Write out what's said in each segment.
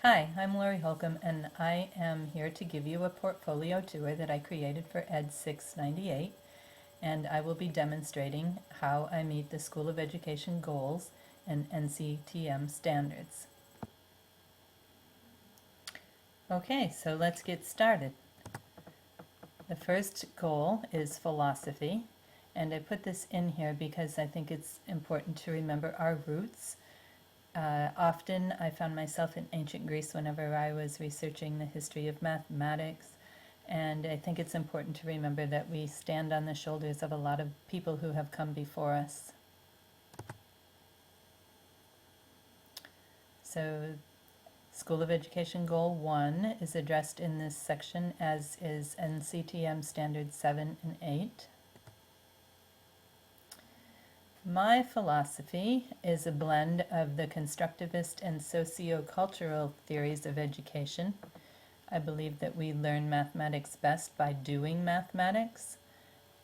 Hi, I'm Lori Holcomb, and I am here to give you a portfolio tour that I created for Ed 698, and I will be demonstrating how I meet the School of Education goals and NCTM standards. Okay, so let's get started. The first goal is philosophy, and I put this in here because I think it's important to remember our roots. Often I found myself in ancient Greece whenever I was researching the history of mathematics, and I think it's important to remember that we stand on the shoulders of a lot of people who have come before us. So School of Education Goal 1 is addressed in this section, as is NCTM Standards 7 and 8. My philosophy is a blend of the constructivist and socio-cultural theories of education. I believe that we learn mathematics best by doing mathematics,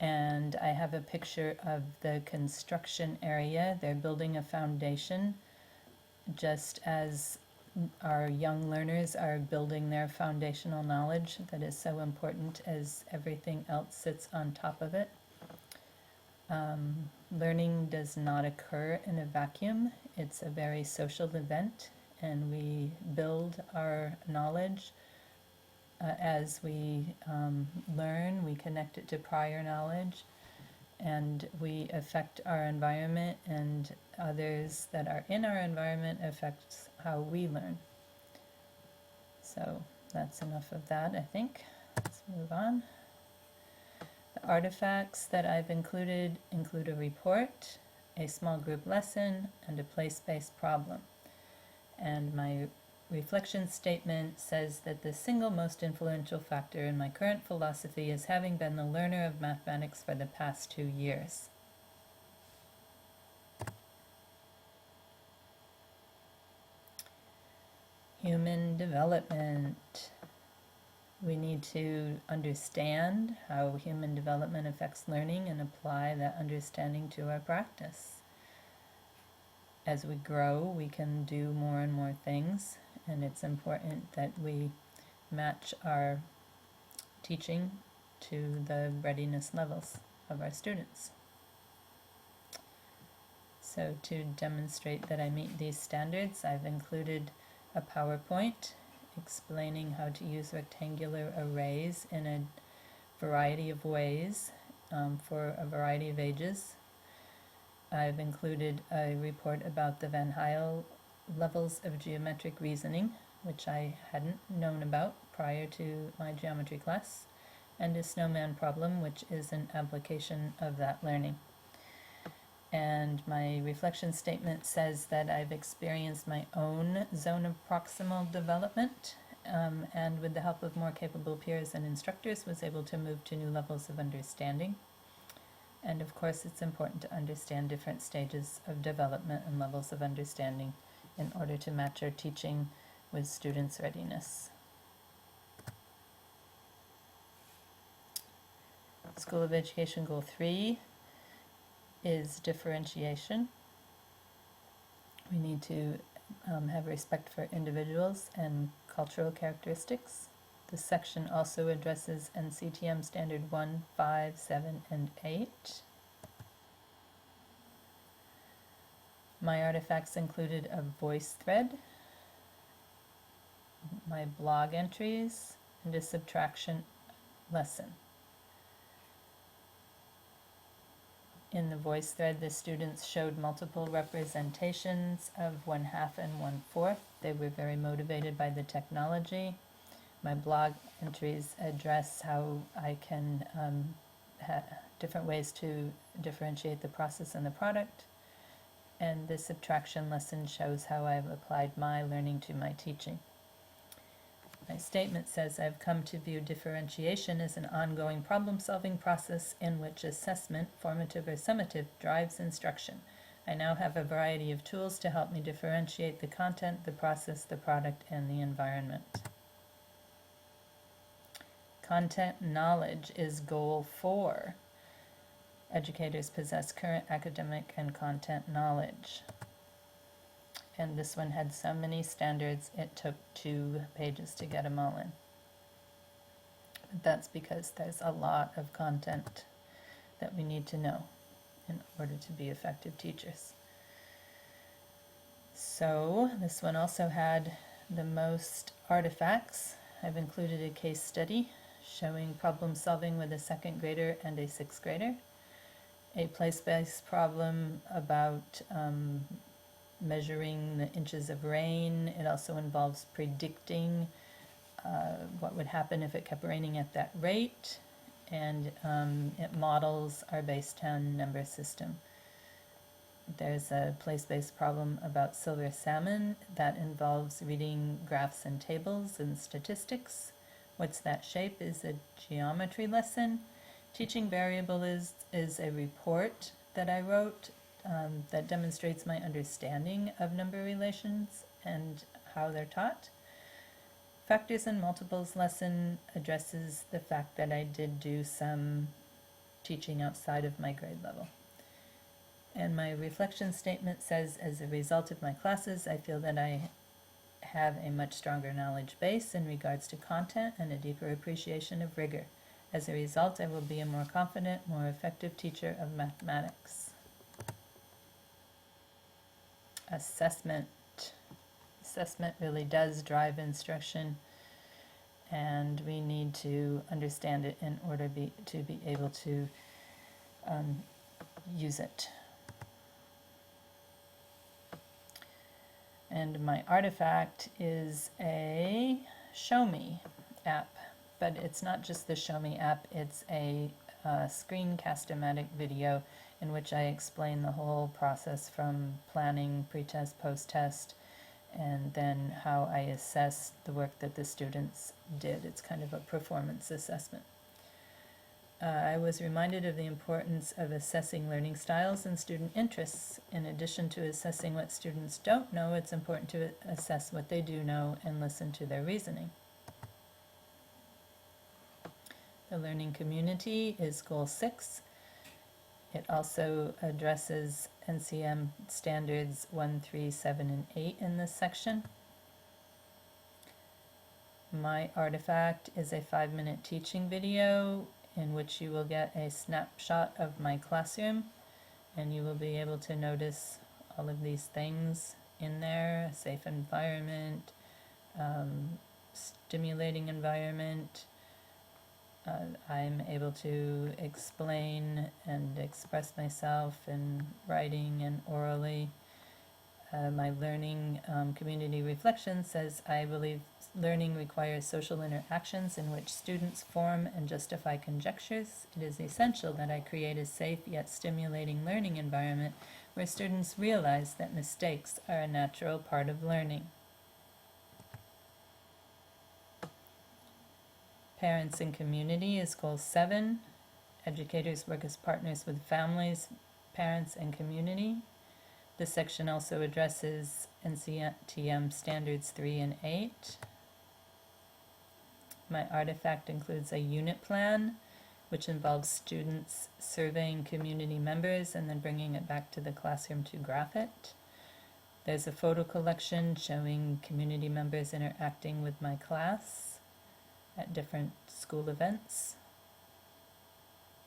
and I have a picture of the construction area. They're building a foundation just as our young learners are building their foundational knowledge that is so important as everything else sits on top of it. Learning does not occur in a vacuum. It's a very social event, and we build our knowledge as we learn. We connect it to prior knowledge, and we affect our environment, and others that are in our environment affects how we learn. So that's enough of that, I think. Let's move on. The artifacts that I've include a report, a small group lesson, and a place-based problem. And my reflection statement says that the single most influential factor in my current philosophy is having been the learner of mathematics for the past 2 years. Human development. We need to understand how human development affects learning and apply that understanding to our practice. As we grow, we can do more and more things, and it's important that we match our teaching to the readiness levels of our students. So to demonstrate that I meet these standards, I've included a PowerPoint explaining how to use rectangular arrays in a variety of ways for a variety of ages. I've included a report about the Van Hayel levels of geometric reasoning, which I hadn't known about prior to my geometry class, and a snowman problem, which is an application of that learning. And my reflection statement says that I've experienced my own zone of proximal development, and with the help of more capable peers and instructors was able to move to new levels of understanding. And of course it's important to understand different stages of development and levels of understanding in order to match our teaching with students' readiness. School of Education Goal 3 is differentiation. We need to have respect for individuals and cultural characteristics. This section also addresses NCTM Standard 1, 5, 7, and 8. My artifacts included a voice thread, my blog entries, and a subtraction lesson. In the voice thread, the students showed multiple representations of 1/2 and 1/4. They were very motivated by the technology. My blog entries address how I can different ways to differentiate the process and the product. And the subtraction lesson shows how I've applied my learning to my teaching. My statement says I've come to view differentiation as an ongoing problem-solving process in which assessment, formative or summative, drives instruction. I now have a variety of tools to help me differentiate the content, the process, the product, and the environment. Content knowledge is goal 4. Educators possess current academic and content knowledge. And this one had so many standards, it took 2 pages to get them all in. But that's because there's a lot of content that we need to know in order to be effective teachers. So this one also had the most artifacts. I've included a case study showing problem solving with a 2nd grader and a 6th grader, a place-based problem about measuring the inches of rain. It also involves predicting what would happen if it kept raining at that rate, and it models our Basetown number system. There's a place-based problem about silver salmon that involves reading graphs and tables and statistics. What's that shape is a geometry lesson. Teaching variable is a report that I wrote that demonstrates my understanding of number relations and how they're taught. Factors and multiples lesson addresses the fact that I did do some teaching outside of my grade level. And my reflection statement says, as a result of my classes, I feel that I have a much stronger knowledge base in regards to content and a deeper appreciation of rigor. As a result, I will be a more confident, more effective teacher of mathematics. Assessment. Assessment really does drive instruction, and we need to understand it in order to be able to use it. And my artifact is a Show Me app, but it's not just the Show Me app, it's a screencast-o-matic video in which I explain the whole process from planning, pre-test, post-test, and then how I assess the work that the students did. It's kind of a performance assessment. I was reminded of the importance of assessing learning styles and student interests. In addition to assessing what students don't know, it's important to assess what they do know and listen to their reasoning. The learning community is Goal 6. It also addresses NCM standards 1, 3, 7, and 8 in this section. My artifact is a 5-minute teaching video in which you will get a snapshot of my classroom, and you will be able to notice all of these things in there: a safe environment, stimulating environment. I'm able to explain and express myself in writing and orally. My learning community reflection says, I believe learning requires social interactions in which students form and justify conjectures. It is essential that I create a safe yet stimulating learning environment where students realize that mistakes are a natural part of learning. Parents and community is Goal 7. Educators work as partners with families, parents, and community. This section also addresses NCTM Standards 3 and 8. My artifact includes a unit plan, which involves students surveying community members and then bringing it back to the classroom to graph it. There's a photo collection showing community members interacting with my class at different school events.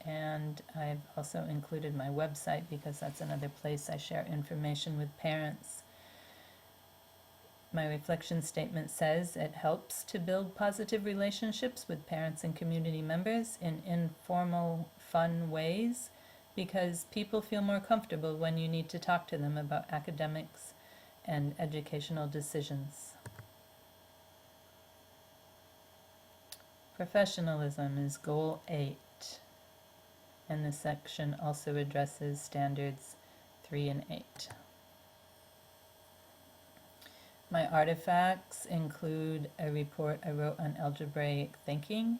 And I've also included my website because that's another place I share information with parents. My reflection statement says it helps to build positive relationships with parents and community members in informal, fun ways because people feel more comfortable when you need to talk to them about academics and educational decisions. Professionalism is Goal 8, and this section also addresses Standards 3 and 8. My artifacts include a report I wrote on algebraic thinking.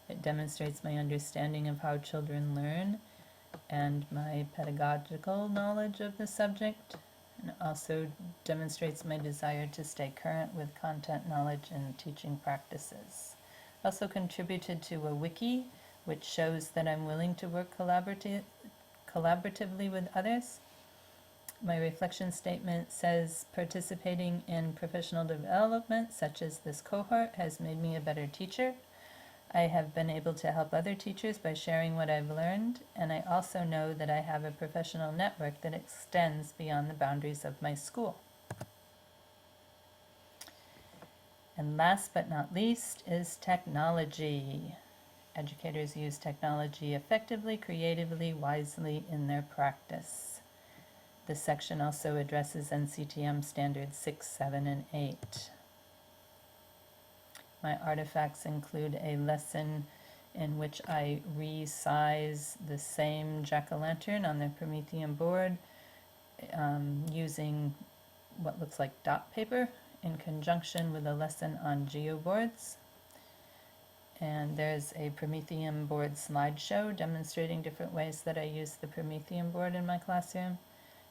It demonstrates my understanding of how children learn and my pedagogical knowledge of the subject, and also demonstrates my desire to stay current with content knowledge and teaching practices. I also contributed to a wiki which shows that I'm willing to work collaboratively with others. My reflection statement says participating in professional development, such as this cohort, has made me a better teacher. I have been able to help other teachers by sharing what I've learned, and I also know that I have a professional network that extends beyond the boundaries of my school. And last but not least is technology. Educators use technology effectively, creatively, wisely in their practice. This section also addresses NCTM standards 6, 7, and 8. My artifacts include a lesson in which I resize the same jack-o'-lantern on the Promethean board using what looks like dot paper in conjunction with a lesson on geoboards. And there's a Promethean board slideshow demonstrating different ways that I use the Promethean board in my classroom.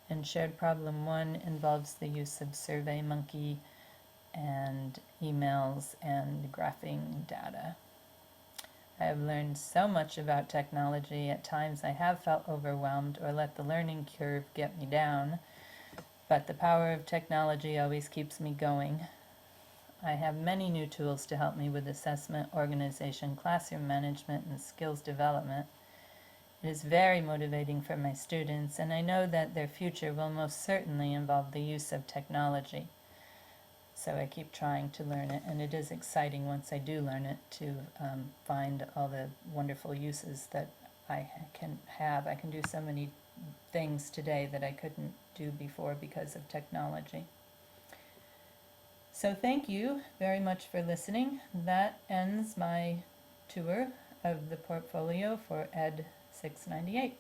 And shared problem 1 involves the use of SurveyMonkey and emails and graphing data. I have learned so much about technology. At times I have felt overwhelmed or let the learning curve get me down, but the power of technology always keeps me going. I have many new tools to help me with assessment, organization, classroom management, and skills development. It is very motivating for my students, and I know that their future will most certainly involve the use of technology. So I keep trying to learn it, and it is exciting once I do learn it to find all the wonderful uses that I can have. I can do so many things today that I couldn't do before because of technology. So thank you very much for listening. That ends my tour of the portfolio for Ed 698.